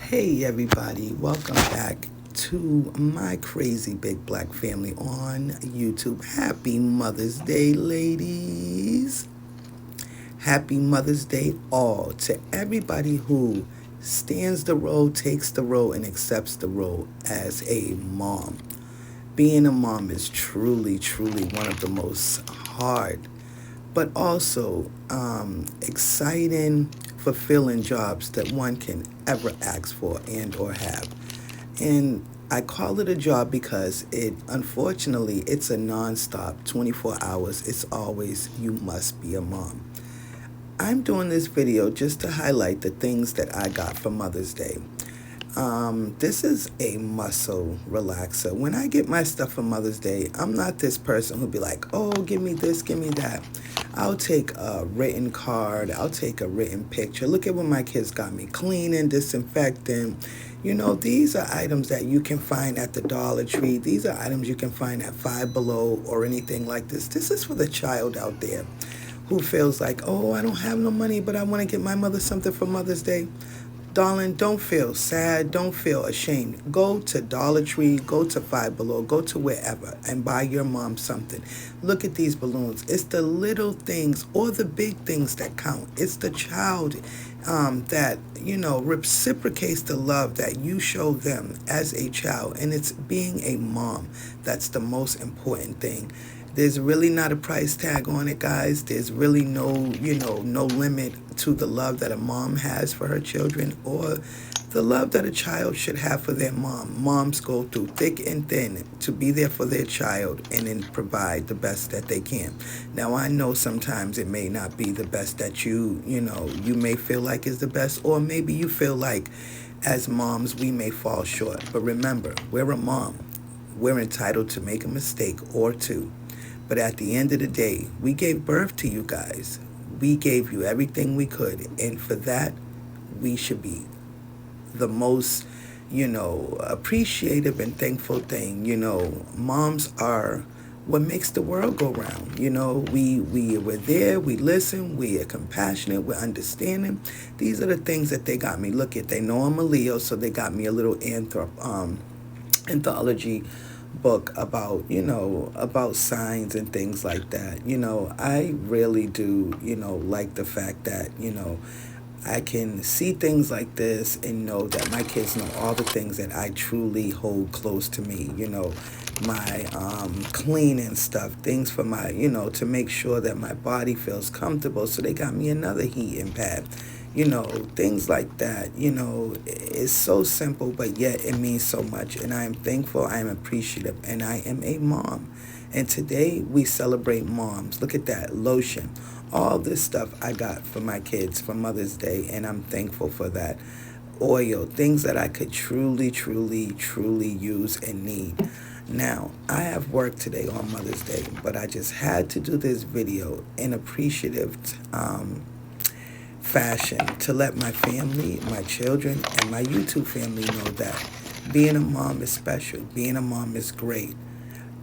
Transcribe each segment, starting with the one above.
Hey everybody, welcome back to my crazy big black family on YouTube. Happy Mother's Day, ladies. Happy Mother's Day all to everybody who stands the role, takes the role, and accepts the role as a mom. Being a mom is truly, truly one of the most hard, but also exciting, fulfilling jobs that one can ever ask for and or have. And I call it a job because unfortunately it's a nonstop 24 hours. It's always you must be a mom. I'm doing this video just to highlight the things that I got for Mother's Day. This is a muscle relaxer. When I get my stuff for Mother's Day, I'm not this person who'll be like, oh, give me this, give me that. I'll take a written card. I'll take a written picture. Look at what my kids got me. Cleaning, disinfecting. You know, these are items that you can find at the Dollar Tree. These are items you can find at Five Below or anything like this. This is for the child out there who feels like, oh, I don't have no money, but I want to get my mother something for Mother's Day. Darling, don't feel sad. Don't feel ashamed. Go to Dollar Tree, go to Five Below, go to wherever and buy your mom something. Look at these balloons. It's the little things or the big things that count. It's the child that, reciprocates the love that you show them as a child. And it's being a mom. That's the most important thing. There's really not a price tag on it, guys. There's really no limit to the love that a mom has for her children or the love that a child should have for their mom. Moms go through thick and thin to be there for their child and then provide the best that they can. Now, I know sometimes it may not be the best that you may feel like is the best, or maybe you feel like as moms we may fall short. But remember, we're a mom. We're entitled to make a mistake or two. But at the end of the day, we gave birth to you guys. We gave you everything we could. And for that, we should be the most, appreciative and thankful thing. Moms are what makes the world go round. We're there, we listen, we are compassionate, we're understanding. These are the things that they got me. Look at, they know I'm a Leo, so they got me a little anthology book about signs and things like that. I really do like the fact that I can see things like this and know that my kids know all the things that I truly hold close to me. My cleaning stuff, things for my to make sure that my body feels comfortable. So they got me another heating pad. Things like that. It's so simple, but yet it means so much. And I am thankful, I am appreciative, and I am a mom. And today we celebrate moms. Look at that, lotion. All this stuff I got for my kids for Mother's Day, and I'm thankful for that. Oil, things that I could truly, truly, truly use and need. Now, I have work today on Mother's Day, but I just had to do this video in appreciative fashion to let my family, my children, and my YouTube family know that being a mom is special. Being a mom is great.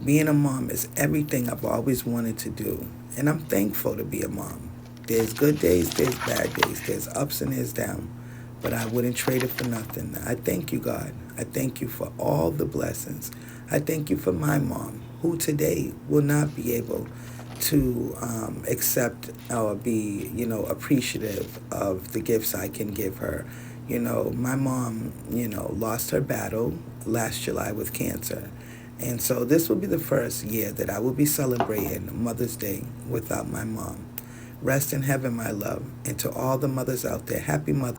Being a mom is everything I've always wanted to do. And I'm thankful to be a mom. There's good days, there's bad days, there's ups and there's downs. But I wouldn't trade it for nothing. I thank you, God. I thank you for all the blessings. I thank you for my mom, who today will not be able to accept or be, appreciative of the gifts I can give her. My mom, lost her battle last July with cancer. And so this will be the first year that I will be celebrating Mother's Day without my mom. Rest in heaven, my love. And to all the mothers out there, happy Mother's Day.